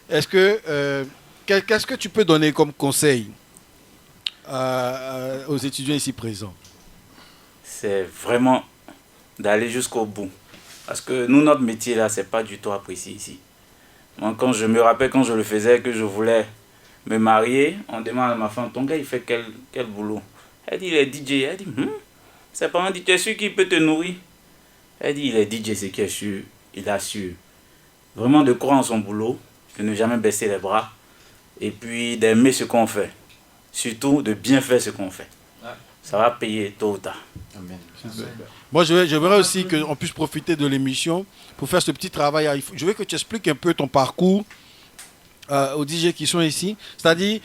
Est-ce que, qu'est-ce que tu peux donner comme conseil aux étudiants ici présents? C'est vraiment d'aller jusqu'au bout. Parce que nous, notre métier là, c'est pas du tout apprécié ici. Moi, quand je me rappelle, quand je le faisais, que je voulais me marier, on demande à ma femme, ton gars, il fait quel boulot? Elle dit, il est DJ. Elle dit, c'est pas un DJ, celui qui peut te nourrir. Elle dit, il est DJ, c'est qui est sûr, il assure. Vraiment de croire en son boulot, de ne jamais baisser les bras, et puis d'aimer ce qu'on fait. Surtout de bien faire ce qu'on fait. Ça va payer tôt ou tard. Amen. Moi, j'aimerais aussi qu'on puisse profiter de l'émission pour faire ce petit travail. Je veux que tu expliques un peu ton parcours aux DJ qui sont ici. C'est-à-dire,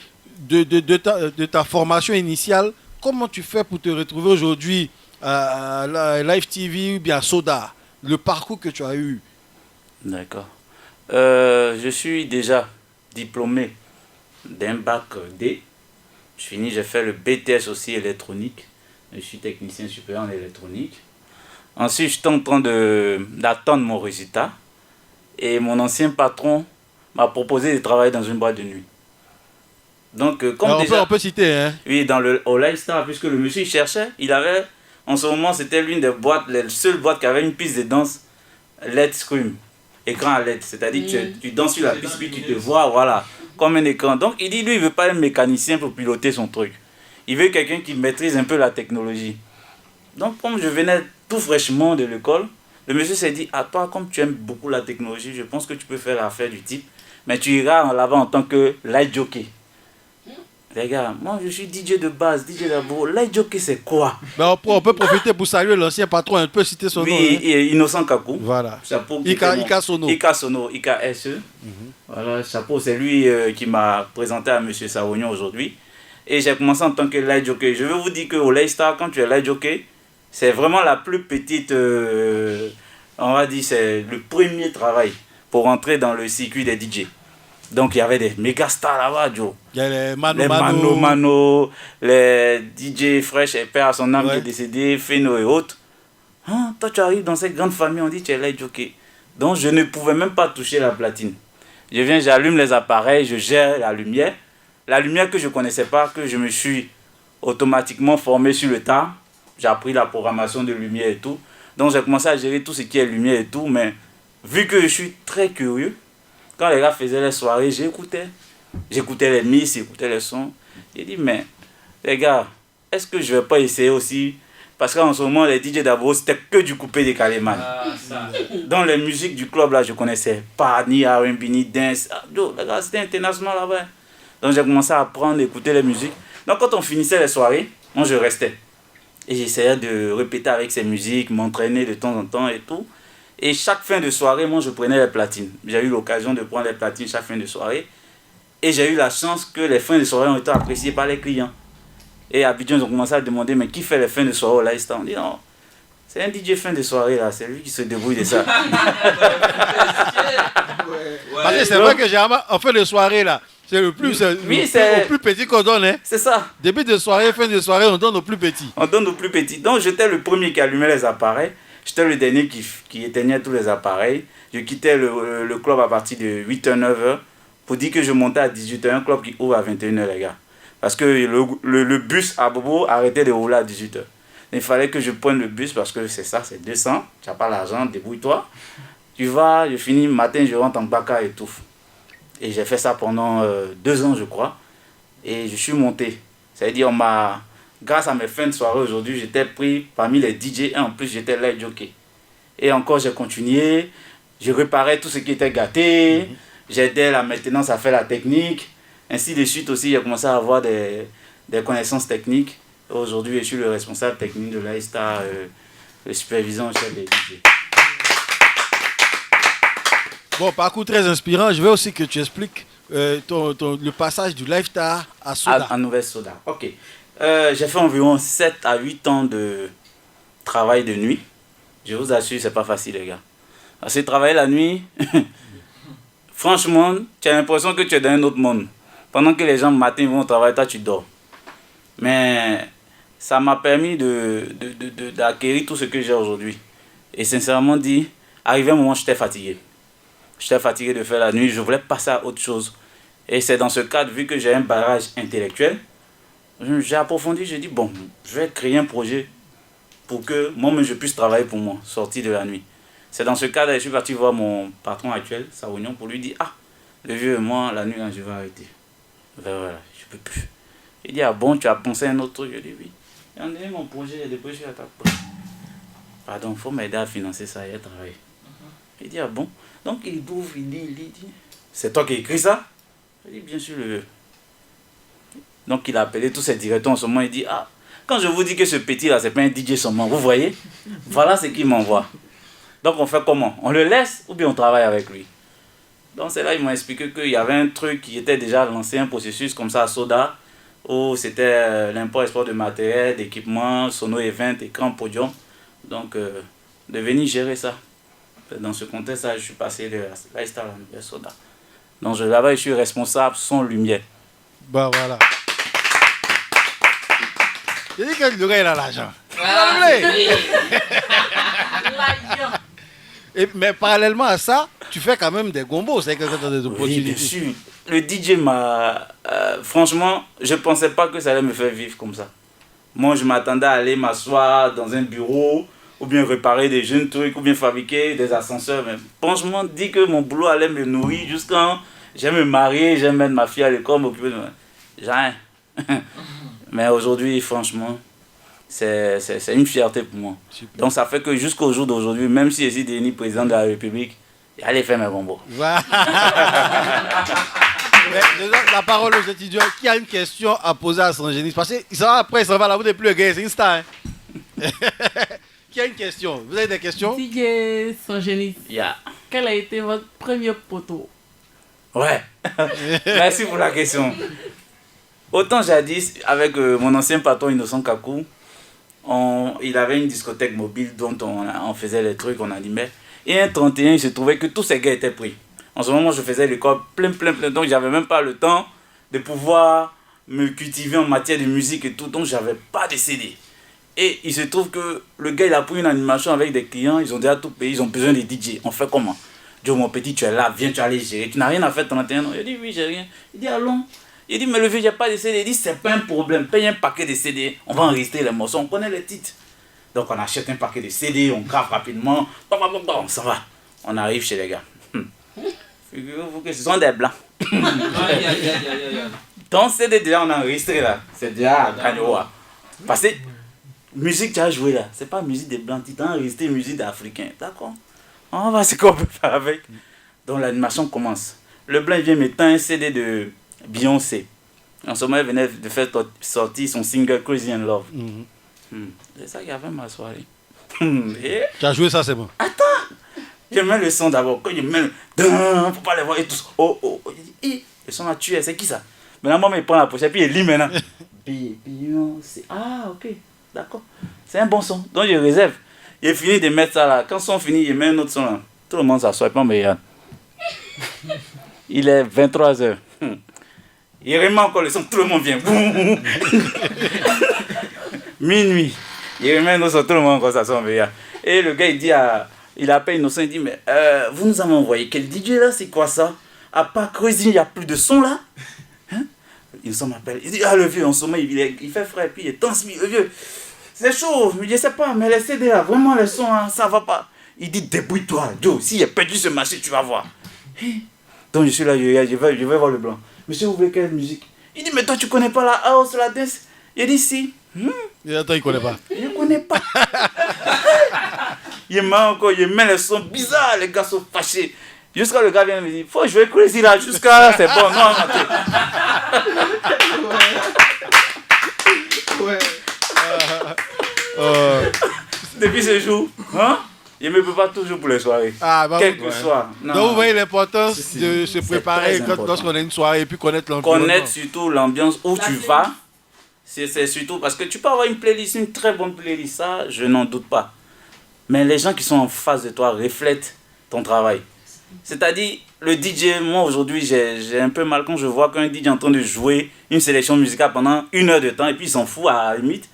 de ta formation initiale, comment tu fais pour te retrouver aujourd'hui à Live TV ou bien à Soda? Le parcours que tu as eu. D'accord. Je suis déjà diplômé d'un bac D. Je finis, j'ai fait le BTS aussi électronique. Je suis technicien supérieur en électronique. Ensuite, j'étais en train d'attendre mon résultat. Et mon ancien patron m'a proposé de travailler dans une boîte de nuit. Donc, comme Alors, déjà... on peut citer, hein? Oui, au Lifestyle, puisque le monsieur il cherchait, il avait... En ce moment, c'était l'une des boîtes, les seules boîtes qui avait une piste de danse LED Scream. Écran à LED. C'est-à-dire que tu danses sur la piste, puis tu te vois, voilà, comme un écran. Donc, il dit, lui, il ne veut pas un mécanicien pour piloter son truc. Il veut quelqu'un qui maîtrise un peu la technologie. Donc, comme je venais tout fraîchement de l'école, le monsieur s'est dit, à toi, comme tu aimes beaucoup la technologie, je pense que tu peux faire l'affaire du type, mais tu iras là-bas en tant que light jockey. Les gars, moi je suis DJ de base, DJ d'abord. Light jockey, c'est quoi? Ben, on peut profiter pour saluer l'ancien patron. On peut citer son nom. Oui, Hein? Innocent Kakou. Voilà. Chapeau. Ika Sono. Ika Sono, Ika SE. Voilà, chapeau, c'est lui qui m'a présenté à M. Savognon aujourd'hui. Et j'ai commencé en tant que light jockey. Je veux vous dire qu'au Light Star, quand tu es light jockey, c'est vraiment la plus petite, on va dire, c'est le premier travail pour entrer dans le circuit des DJ. Donc il y avait des méga stars là-bas, Joe. Il y a les Mano, les DJ Fresh et Père à son âme qui est décédé, Feno et autres. Hein, toi tu arrives dans cette grande famille, on dit tu es light jockey. Donc je ne pouvais même pas toucher la platine. Je viens, j'allume les appareils, je gère la lumière. La lumière que je ne connaissais pas, que je me suis automatiquement formé sur le tas. J'ai appris la programmation de lumière et tout. Donc j'ai commencé à gérer tout ce qui est lumière et tout. Mais vu que je suis très curieux, quand les gars faisaient les soirées, j'écoutais. J'écoutais les mix, j'écoutais les sons. J'ai dit, mais les gars, est-ce que je ne vais pas essayer aussi? Parce qu'en ce moment, les DJ d'abord, c'était que du coupé décalé, man. Dans les musiques du club, là, je connaissais pas ni R&B, ni dance. Les gars, c'était international là-bas. Donc j'ai commencé à apprendre, à écouter les musiques. Donc quand on finissait les soirées, moi je restais. Et j'essayais de répéter avec ces musiques, m'entraîner de temps en temps et tout. Et chaque fin de soirée, moi je prenais les platines. J'ai eu l'occasion de prendre les platines chaque fin de soirée. Et j'ai eu la chance que les fins de soirée ont été appréciées par les clients. Et à Abidjan, ils ont commencé à demander, mais qui fait les fins de soirée au Lifestyle? On dit non, c'est un DJ fin de soirée là, c'est lui qui se débrouille de ça. Parce que c'est vrai que généralement, en fin de soirée là, c'est le plus, au plus petit qu'on donne. Hein. C'est ça. Début de soirée, fin de soirée, on donne au plus petit. On donne au plus petit. Donc j'étais le premier qui allumait les appareils. J'étais le dernier qui éteignait tous les appareils. Je quittais le club à partir de 8h, 9h pour dire que je montais à 18h, un club qui ouvre à 21h, les gars. Parce que le bus à Bobo arrêtait de rouler à 18h. Il fallait que je prenne le bus parce que c'est ça, c'est 200. Tu n'as pas l'argent, débrouille-toi. Tu vas, je finis, matin, je rentre en Baka et tout. Et j'ai fait ça pendant 2 ans, je crois. Et je suis monté. C'est-à-dire, grâce à mes fins de soirée aujourd'hui, j'étais pris parmi les DJ et en plus, j'étais light jockey. Et encore, j'ai continué. Je réparais tout ce qui était gâté. J'aidais la maintenance à faire la technique. Ainsi de suite aussi, j'ai commencé à avoir des connaissances techniques. Aujourd'hui, je suis le responsable technique de l'Aïsta, le superviseur chef des DJ. Bon, parcours très inspirant. Je veux aussi que tu expliques le passage du Lifestyle à Soda. À Nouvelle Soda, ok. J'ai fait environ 7 à 8 ans de travail de nuit. Je vous assure, c'est pas facile, les gars. Parce que travailler la nuit, franchement, tu as l'impression que tu es dans un autre monde. Pendant que les gens le matin vont au travail, toi tu dors. Mais ça m'a permis d'acquérir tout ce que j'ai aujourd'hui. Et sincèrement dit, arrivé un moment, j'étais fatigué. J'étais fatigué de faire la nuit, je voulais passer à autre chose. Et c'est dans ce cadre, vu que j'ai un barrage intellectuel, j'ai approfondi, j'ai dit, bon, je vais créer un projet pour que moi-même je puisse travailler pour moi, sortir de la nuit. C'est dans ce cadre que je suis parti voir mon patron actuel, Saounion, pour lui dire, ah, le vieux, moi, la nuit, là, je vais arrêter. Ben voilà, je peux plus. Il dit, ah bon, tu as pensé à un autre truc? Je dis, oui. Il a donné mon projet, il a déposé à ta porte. Pardon, il faut m'aider à financer ça et à travailler. Il dit, ah bon? Donc il ouvre, il dit, c'est toi qui écris ça? Je dis, bien sûr, le vieux. Donc il a appelé tous ses directeurs en ce moment, il dit, ah, quand je vous dis que ce petit-là, c'est pas un DJ seulement, vous voyez? Voilà ce qu'il m'envoie. Donc on fait comment? On le laisse ou bien on travaille avec lui? Donc c'est là ils m'ont expliqué qu'il y avait un truc qui était déjà lancé, un processus comme ça à Soda, où c'était l'import-export de matériel, d'équipement, sono event, écran, podium. Donc de venir gérer ça. Dans ce contexte-là, je suis passé de Lifestyle à Soda. Donc là-bas, je suis responsable son lumière. Bah voilà. Il dit que le gars il a l'argent. Mais parallèlement à ça, tu fais quand même des gombos, c'est que tu as des opportunités. Oui, bien sûr. Le DJ m'a... franchement, je ne pensais pas que ça allait me faire vivre comme ça. Moi, je m'attendais à aller m'asseoir dans un bureau, ou bien réparer des jeunes trucs, ou bien fabriquer des ascenseurs. Mais franchement, dit que mon boulot allait me nourrir jusqu'à... J'aime me marier, j'aime mettre ma fille à l'école, m'occuper de... Jamais. Mais aujourd'hui, franchement, c'est une fierté pour moi. Super. Donc ça fait que jusqu'au jour d'aujourd'hui, même si je suis devenu président de la République, j'allais faire mes bonbons. La parole aux étudiants qui a une question à poser à Sangénis. Parce qu'après, il s'en va là, vous n'êtes plus le gars, c'est une star. Hein? Qui a une question? Vous avez des questions? DJ Sangénis, yeah. Quel a été votre premier poteau? Ouais, merci pour la question. Autant jadis, avec mon ancien patron Innocent Kakou, il avait une discothèque mobile dont on faisait les trucs, on animait. Et un 31, il se trouvait que tous ces gars étaient pris. En ce moment, je faisais l'école plein. Donc, j'avais même pas le temps de pouvoir me cultiver en matière de musique et tout. Donc, j'avais pas de CD. Et il se trouve que le gars, il a pris une animation avec des clients. Ils ont déjà tout payé. Ils ont besoin de DJ. On fait comment? Joe, mon petit, tu es là. Viens, tu vas aller gérer. Tu n'as rien à faire 31 ans. Il dit, oui, j'ai rien. Il dit, allons. Il dit, mais le vieux, j'ai pas de CD. Il dit, c'est pas un problème. Paye un paquet de CD. On va enregistrer les morceaux. On connaît les titres. Donc, on achète un paquet de CD. On grave rapidement. On s'en va. On arrive chez les gars. Figurez-vous que ce sont des blancs. Ton CD, déjà, on a enregistré là. C'est déjà à Kanoa. Parce que musique que tu as joué là, c'est pas musique des blancs. Tu as enregistré musique d'Africains. D'accord? On va voir ce qu'on peut faire avec. Donc, l'animation commence. Le blanc, il vient mettre un CD de Beyoncé. En ce moment, il venait de faire sortir son single Crazy in Love. C'est ça qui a fait ma soirée. Tu as joué ça, c'est bon. Attends! Je mets le son d'abord. Quand je mets le... Faut pas les voir et tous. Oh. Le son a tué. C'est qui ça? Maintenant, moi, il prend la pochette puis il lit maintenant. Beyoncé. Ah, ok. D'accord. C'est un bon son. Donc, je réserve. Il finit de mettre ça là. Quand le son finit, il met un autre son là. Tout le monde s'assoit. Pas mais il est 23h. Il remet encore le son. Tout le monde vient. Minuit. Il remet un autre son. Tout le monde encore s'assoit. Et le gars, il dit à... Il appelle Innocent, il dit, mais vous nous avez envoyé quel DJ là, c'est quoi ça? À part Crazy, il n'y a plus de son là? Hein? Innocent m'appelle, il dit, ah le vieux, en ce moment, il fait frais, puis il est transmis, le vieux. C'est chaud, mais je sais pas, mais les CD là, vraiment les sons, hein, ça va pas. Il dit, débrouille-toi, Joe, si j'ai perdu ce marché, tu vas voir. Donc je suis là, je vais voir le blanc. Monsieur, vous voulez quelle musique? Il dit, mais toi, tu connais pas la house, la dance? Il dit, si. Et attends, il connaît pas. Il ne connaît pas. Il met les sons bizarres, les gars sont fâchés. Jusqu'à le gars vient me dire, faut jouer Crazy là, jusqu'à là, c'est bon. Non, Depuis ce jour, hein, je ne me prépare toujours pour les soirées. Quel que soit. Donc vous voyez l'importance de se préparer lorsqu'on a une soirée et puis connaître l'environnement. Connaître surtout l'ambiance où tu vas. C'est surtout parce que tu peux avoir une playlist, une très bonne playlist, ça, je n'en doute pas. Mais les gens qui sont en face de toi reflètent ton travail. C'est-à-dire, le DJ, moi aujourd'hui, j'ai un peu mal quand je vois qu'un DJ est en train de jouer une sélection musicale pendant 1 heure de temps et puis il s'en fout à la limite.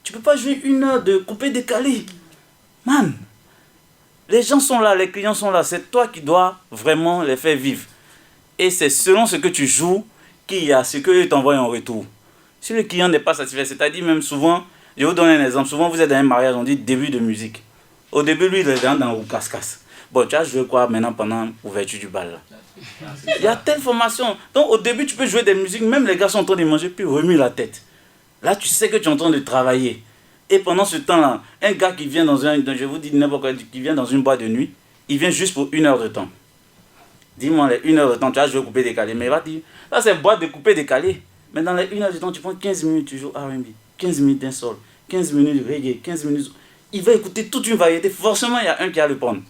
Tu peux pas jouer 1 heure de coupé décalé. Man, Les gens sont là, les clients sont là. C'est toi qui dois vraiment les faire vivre. Et c'est selon ce que tu joues qu'il y a ce qu'ils t'envoient en retour. Si le client n'est pas satisfait, c'est-à-dire même souvent, je vais vous donner un exemple. Souvent, vous êtes dans un mariage, on dit début de musique. Au début, lui, il est dans un casse-casse. Bon, tu as joué quoi maintenant pendant l'ouverture du bal là? Il y a telle formation. Donc, au début, tu peux jouer des musiques, même les gars sont en train de manger, puis remuent la tête. Là, tu sais que tu es en train de travailler. Et pendant ce temps-là, un gars qui vient je vous dis n'importe quoi, qui vient dans une boîte de nuit, il vient juste pour 1 heure de temps. Dis-moi, les 1 heure de temps, tu as joué coupé décalé. Mais il va dire, là, c'est une boîte de coupé décalé. Mais dans les 1 heure de temps, tu prends 15 minutes, tu joues R&B, 15 minutes d'un sol, 15 minutes de reggae, 15 minutes. Il va écouter toute une variété. Forcément, il y a un qui a le prendre.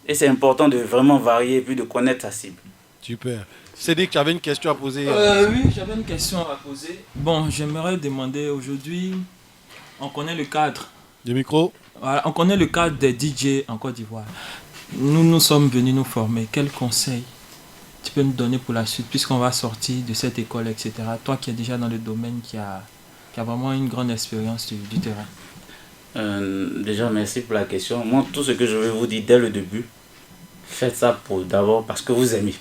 Et c'est important de vraiment varier et puis de connaître sa cible. Super. Cédric, tu avais une question à poser? Oui, j'avais une question à poser. Bon, j'aimerais demander aujourd'hui, on connaît le cadre. Le micro? Voilà, on connaît le cadre des DJ en Côte d'Ivoire. Nous sommes venus nous former. Quels conseils tu peux nous donner pour la suite, puisqu'on va sortir de cette école, etc. Toi qui es déjà dans le domaine, qui a vraiment une grande expérience du terrain. Déjà, merci pour la question. Moi, tout ce que je vais vous dire dès le début, faites ça d'abord parce que vous aimez.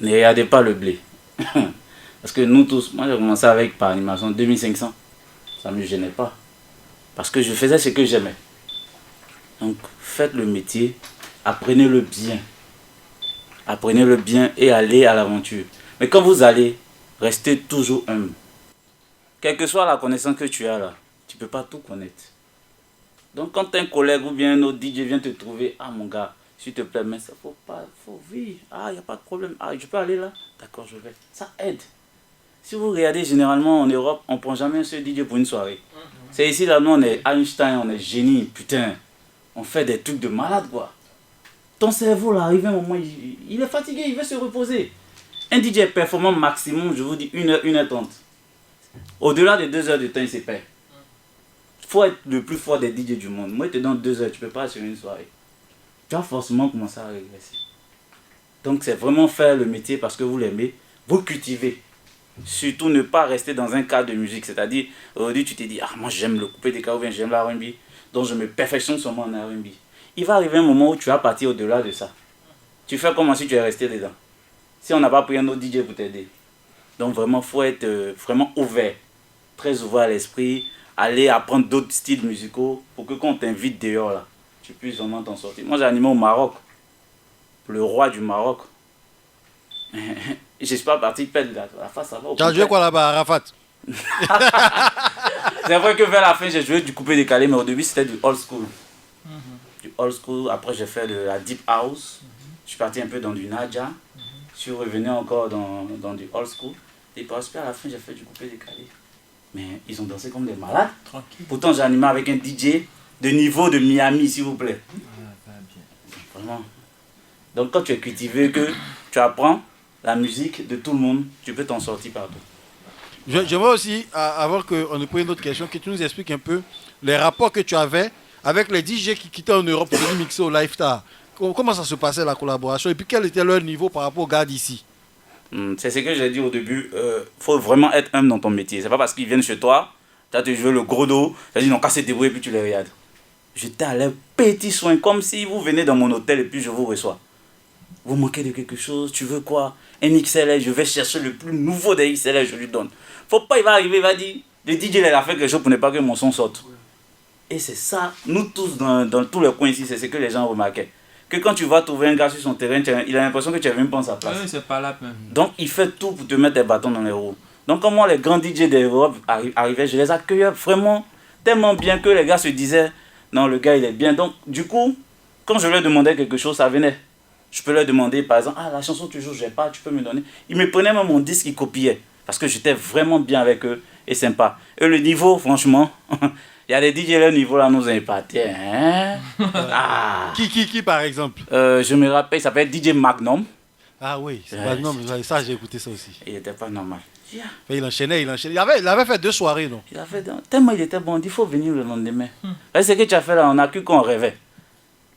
Ne regardez pas le blé. Parce que nous tous, moi j'ai commencé avec par animation 2500. Ça ne me gênait pas. Parce que je faisais ce que j'aimais. Donc, faites le métier, apprenez-le bien. Apprenez-le bien et allez à l'aventure. Mais quand vous allez, restez toujours humble. Quelle que soit la connaissance que tu as là, tu ne peux pas tout connaître. Donc quand un collègue ou bien un autre DJ vient te trouver, ah mon gars, s'il te plaît, mais ça faut pas, faut vivre. Ah, il n'y a pas de problème. Ah, je peux aller là? D'accord, je vais. Ça aide. Si vous regardez généralement en Europe, on ne prend jamais un seul DJ pour une soirée. C'est ici, là, nous, on est Einstein, on est génie, putain. On fait des trucs de malade, quoi. Ton cerveau, là, arrive un moment, il est fatigué, il veut se reposer. Un DJ est performant maximum, je vous dis, 1 heure, 1h30. Au-delà de 2 heures de temps, il se perd. Il faut être le plus fort des DJ du monde. Moi, je te donne 2 heures, tu ne peux pas assurer une soirée. Tu vas forcément commencer à régresser. Donc, c'est vraiment faire le métier parce que vous l'aimez, vous cultivez. Surtout ne pas rester dans un cadre de musique. C'est-à-dire, aujourd'hui, tu te dis, ah, moi, j'aime le coupé des cas ou bien j'aime la R&B, donc je me perfectionne seulement en R&B. Il va arriver un moment où tu vas partir au-delà de ça. Tu fais comme si tu es resté dedans. Si on n'a pas pris un autre DJ pour t'aider. Donc, vraiment, il faut être vraiment ouvert. Très ouvert à l'esprit. Aller apprendre d'autres styles musicaux pour que quand on t'invite dehors, là, tu puisses vraiment t'en sortir. Moi, j'ai animé au Maroc. Le roi du Maroc. Je ne suis pas parti perdre la face. Tu as joué quoi là-bas, Arafat? C'est vrai que vers la fin, j'ai joué du coupé décalé, mais au début, c'était du old school. Du old school. Après, j'ai fait de la deep house. Je suis parti un peu dans du Naja. Je suis revenu encore dans du old school. Et puis à la fin, j'ai fait du coupé décalé. Mais ils ont dansé comme des malades. Tranquille. Pourtant, j'ai animé avec un DJ de niveau de Miami, s'il vous plaît. Vraiment. Donc, quand tu es cultivé, que tu apprends la musique de tout le monde, tu peux t'en sortir partout. J'aimerais aussi, avant qu'on nous pose une autre question, que tu nous expliques un peu les rapports que tu avais avec les DJ qui quittaient en Europe pour venir mixer au Lifestyle. Comment ça se passait la collaboration et puis quel était leur niveau par rapport aux gars d'ici? C'est ce que j'ai dit au début, faut vraiment être humble dans ton métier. C'est pas parce qu'ils viennent chez toi, tu as te joué le gros dos, tu as dit non, cassez tes bruits et puis tu les regardes. J'étais à l'air petit soin, comme si vous venez dans mon hôtel et puis je vous reçois. Vous manquez de quelque chose, tu veux quoi? Un XLR, je vais chercher le plus nouveau des XLR, je lui donne. Faut pas, il va arriver, il va dire, le DJ il a fait quelque chose pour ne pas que mon son sorte. Et c'est ça, nous tous dans tous les coins ici, c'est ce que les gens remarquaient. Que quand tu vas trouver un gars sur son terrain, il a l'impression que tu n'as même pas sa place. Oui, c'est pas là même. Donc il fait tout pour te mettre des bâtons dans les roues. Donc quand moi les grands DJ d'Europe arrivaient, je les accueillais vraiment tellement bien que les gars se disaient, non le gars il est bien. Donc du coup, quand je leur demandais quelque chose, ça venait. Je peux leur demander par exemple, ah la chanson tu joues, je n'ai pas, tu peux me donner. Ils me prenaient même mon disque, ils copiaient. Parce que j'étais vraiment bien avec eux et sympa. Et le niveau, franchement... Il y a des DJ, le niveau là nous impacté. Hein? Ah. Qui par exemple? Je me rappelle, il s'appelle DJ Magnum. Ah oui, c'est Magnum, ça j'ai écouté ça aussi. Il était pas normal. Yeah. Il enchaînait. Il avait fait 2 soirées, non? Il a fait tellement il était bon, il faut venir le lendemain. Ce que tu as fait là, on a cru qu'on rêvait.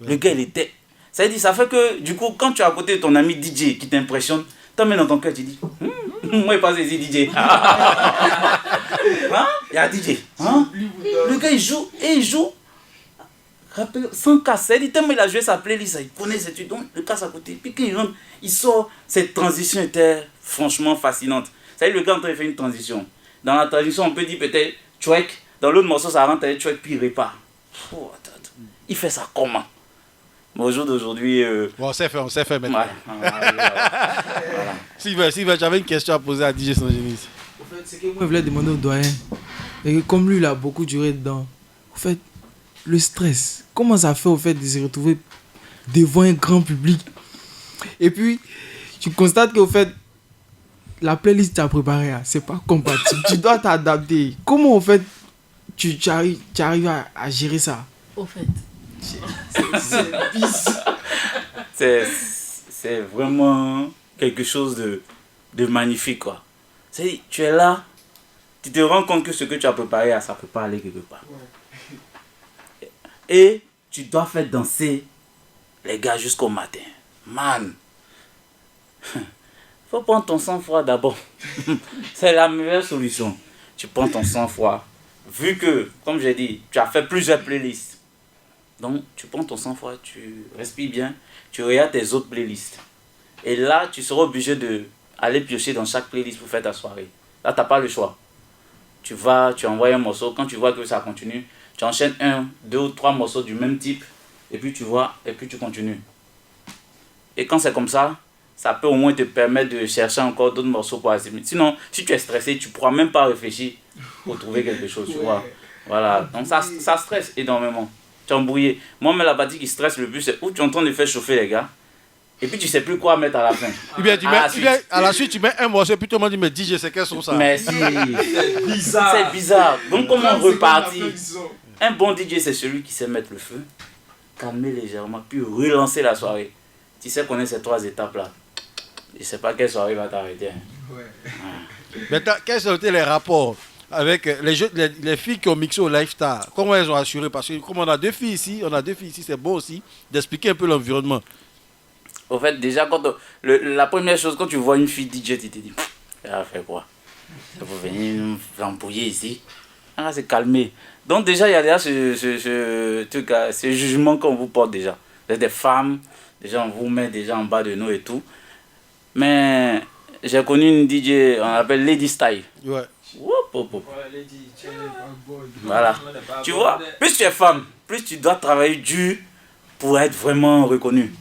Ouais. Le gars il était. Ça fait que du coup, quand tu es à côté de ton ami DJ qui t'impressionne, tu mets dans ton cœur, tu dis, moi il passe ici DJ. Hein? Il y a DJ. Hein? Le gars il joue et il joue Rappelle, sans casse. Il dit tellement il a joué sa playlist, il connaît ses trucs, donc le casse à côté. Puis quand il rentre, il sort. Cette transition était franchement fascinante. Ça y est, le gars, quand il fait une transition. Dans la transition, on peut dire peut-être twerk. Dans l'autre morceau, ça rentre avec twerk, puis il répare. Oh, il fait ça comment? Mais au jour d'aujourd'hui. Bon, on s'est fait maintenant. Voilà. Sylvain, j'avais une question à poser à DJ Sans Génie. En fait, c'est que moi, je voulais demander au doyen. Et que comme lui, il a beaucoup duré dedans. En fait, le stress, comment ça fait au fait de se retrouver devant un grand public? Et puis, tu constates qu'au fait, la playlist que tu as préparée, c'est pas compatible. Tu dois t'adapter. Comment, en fait, tu arrives à gérer ça? Au fait. C'est vraiment quelque chose de magnifique, quoi. C'est, tu es là, tu te rends compte que ce que tu as préparé, ça peut pas aller quelque part. Ouais. Et tu dois faire danser les gars jusqu'au matin. Man, faut prendre ton sang-froid d'abord. C'est la meilleure solution. Tu prends ton sang-froid. Vu que, comme j'ai dit, tu as fait plusieurs playlists. Donc, tu prends ton sang-froid, tu respires bien, tu regardes tes autres playlists. Et là, tu seras obligé d'aller piocher dans chaque playlist pour faire ta soirée. Là, tu n'as pas le choix. Tu vas, tu envoies un morceau. Quand tu vois que ça continue, tu enchaînes 1, 2 ou 3 morceaux du même type. Et puis tu vois, et puis tu continues. Et quand c'est comme ça, ça peut au moins te permettre de chercher encore d'autres morceaux pour assimiler. Sinon, si tu es stressé, tu ne pourras même pas réfléchir pour trouver quelque chose, tu vois. Voilà, donc ça stresse énormément. Tu es embrouillé. Moi, mais la partie qui stresse le plus, c'est où tu es en train de faire chauffer les gars. Et puis tu ne sais plus quoi mettre à la fin. À la suite, tu mets un morceau, et puis tout le monde dit, mais DJ, c'est quel son ça? Mais si. C'est bizarre. Donc comment repartir? Un bon DJ, c'est celui qui sait mettre le feu, calmer légèrement, puis relancer la soirée. Tu sais qu'on est ces 3 étapes-là. Je ne sais pas quelle soirée va t'arrêter. Ouais. Maintenant, quels ont été les rapports avec les filles qui ont mixé au Lifestyle? Comment elles ont assuré? Parce que comme on a 2 filles ici, c'est bon aussi d'expliquer un peu l'environnement. Au fait, déjà, la première chose, quand tu vois une fille DJ, tu te dis, elle a fait quoi? Elle va venir nous embrouiller ici. Ah, c'est calmé. Donc déjà, il y a déjà ce jugement qu'on vous porte déjà. Vous êtes des femmes, déjà on vous met déjà en bas de nous et tout. Mais j'ai connu une DJ, on l'appelle Lady Style. Ouais. Voilà. Tu vois, plus tu es femme, plus tu dois travailler dur pour être vraiment reconnue.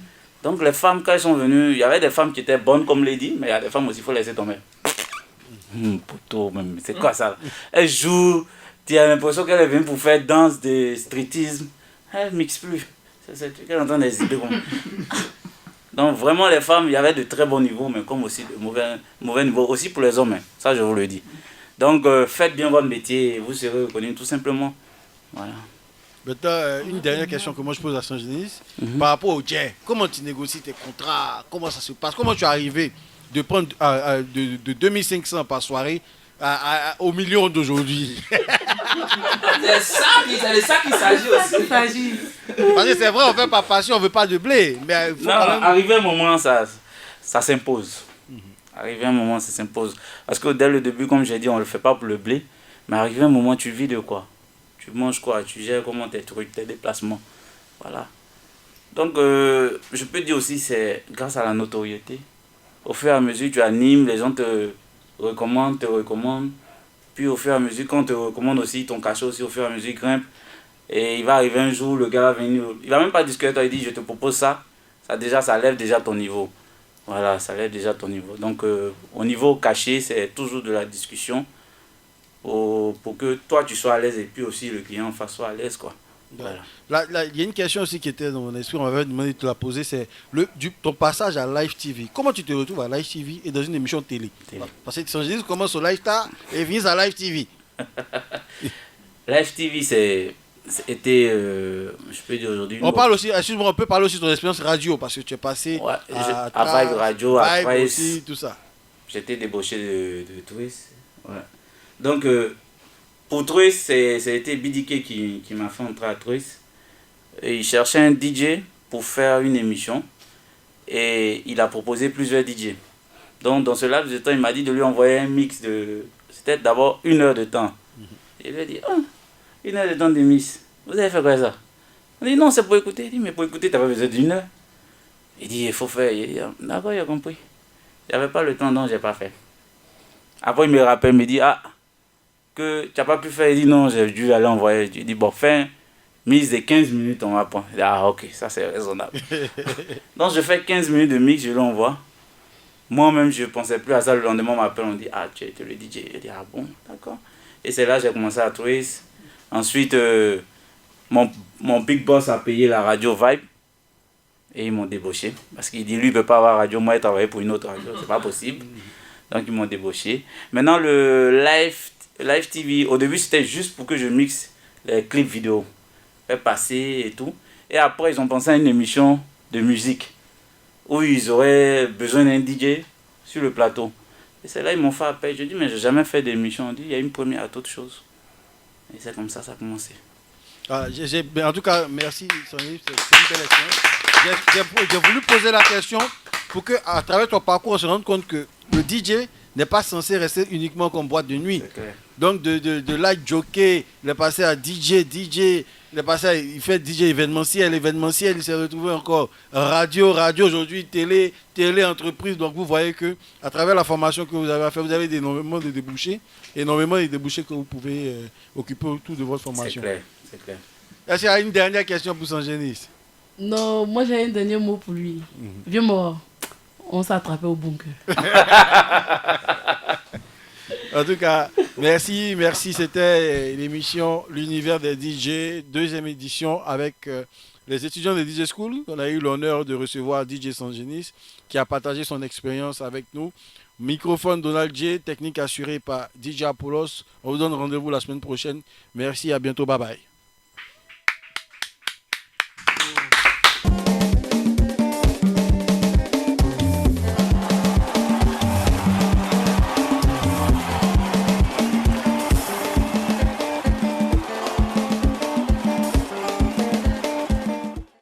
Donc les femmes, quand elles sont venues, il y avait des femmes qui étaient bonnes comme Lady, mais il y a des femmes aussi, il faut laisser tomber. Poteau, même, c'est quoi ça? Elles jouent, tu as l'impression qu'elle est venue pour faire danse de streetisme. Elle ne mixe plus. C'est qu'elle est en train d'hésiter. Donc vraiment les femmes, il y avait de très bons niveaux, mais comme aussi de mauvais niveaux, aussi pour les hommes, hein. Ça je vous le dis. Donc faites bien votre métier et vous serez reconnus tout simplement. Voilà. Maintenant, une dernière question que moi je pose à Saint-Genis, par rapport au jazz, comment tu négocies tes contrats? Comment ça se passe? Comment tu es arrivé de prendre de 2500 par soirée au million d'aujourd'hui? C'est de ça qu'il s'agit aussi. Parce que c'est vrai, on fait par passion, on ne veut pas de blé. Mais faut non, quand même... arrivé un moment, ça s'impose. Arrivé un moment, ça s'impose. Parce que dès le début, comme j'ai dit, on ne le fait pas pour le blé. Mais arrivé un moment, tu vis de quoi? Tu manges quoi? Tu gères comment tes trucs, tes déplacements. Voilà. Donc, je peux dire aussi, c'est grâce à la notoriété. Au fur et à mesure, tu animes, les gens te recommandent. Puis au fur et à mesure, quand on te recommande aussi, ton cachet aussi, au fur et à mesure, il grimpe. Et il va arriver un jour, le gars va venir, il va même pas discuter, toi, il dit, je te propose ça. Ça lève déjà ton niveau. Voilà, ça lève déjà ton niveau. Donc, au niveau caché, c'est toujours de la discussion pour que toi, tu sois à l'aise et puis aussi le client en face soit à l'aise, quoi. Voilà. Là, il y a une question aussi qui était dans mon esprit, on m'avait demandé de te la poser, c'est ton passage à Live TV. Comment tu te retrouves à Live TV et dans une émission télé? Parce que Saint-Genis commence au Lifestyle et finit à Live TV. Live TV, c'était, je peux dire aujourd'hui... On parle aussi, excuse-moi, on peut parler aussi de ton expérience radio, parce que tu es passé à Vibe Radio, à Vibe aussi, tout ça. J'étais débauché de Twist. Ouais. Donc, pour Twist, c'était BDK qui m'a fait entrer à Twist. Et il cherchait un DJ pour faire une émission. Et il a proposé plusieurs DJ. Donc, dans ce laps de temps, il m'a dit de lui envoyer un mix de... C'était d'abord 1 heure de temps. Et il lui a dit, 1 heure de temps de mix. Vous avez fait quoi ça? On dit non, c'est pour écouter. Il dit mais pour écouter, tu n'as pas besoin d'une heure. Il dit il faut faire. Il dit d'accord, il a compris. J'avais pas le temps, donc j'ai pas fait. Après, il me rappelle, il me dit que tu n'as pas pu faire. Il dit non, j'ai dû aller envoyer. Il dit bon, fin, mise de 15 minutes, on va prendre. Il dit ok, ça c'est raisonnable. Donc je fais 15 minutes de mix, je l'envoie. Moi-même, je ne pensais plus à ça. Le lendemain, on m'appelle, on dit tu es le DJ. Il dit bon, d'accord. Et c'est là que j'ai commencé à trouver. Ensuite, mon big boss a payé la radio Vibe. Et ils m'ont débauché. Parce qu'il dit, lui, il ne peut pas avoir radio. Moi, il travaille pour une autre radio. C'est pas possible. Donc, ils m'ont débauché. Maintenant, le live TV, au début, c'était juste pour que je mixe les clips vidéo. Faire passer et tout. Et après, ils ont pensé à une émission de musique. Où ils auraient besoin d'un DJ sur le plateau. Et c'est là ils m'ont fait appel. Je dis, mais je n'ai jamais fait d'émission. On dit, il y a une première à toute chose. Et c'est comme ça ça a commencé. En tout cas, merci, Sonny, c'est une belle expérience. J'ai voulu poser la question pour qu'à travers ton parcours, on se rende compte que le DJ n'est pas censé rester uniquement comme boîte de nuit. Donc, de light jockey, il est passé à DJ, il est passé il fait DJ événementiel, il s'est retrouvé encore radio, aujourd'hui, télé, entreprise. Donc, vous voyez que à travers la formation que vous avez fait, vous avez énormément de débouchés que vous pouvez occuper autour de votre formation. C'est clair. Est-ce qu'il y a une dernière question pour Sangenis? Non, moi j'ai un dernier mot pour lui. Vieux mort, on s'est attrapé au bunker. En tout cas, merci. C'était l'émission L'univers des DJ, deuxième édition avec les étudiants de DJ School. On a eu l'honneur de recevoir DJ Sangenis qui a partagé son expérience avec nous. Microphone Donald J, technique assurée par DJ Apollos. On vous donne rendez-vous la semaine prochaine. Merci, à bientôt, bye bye.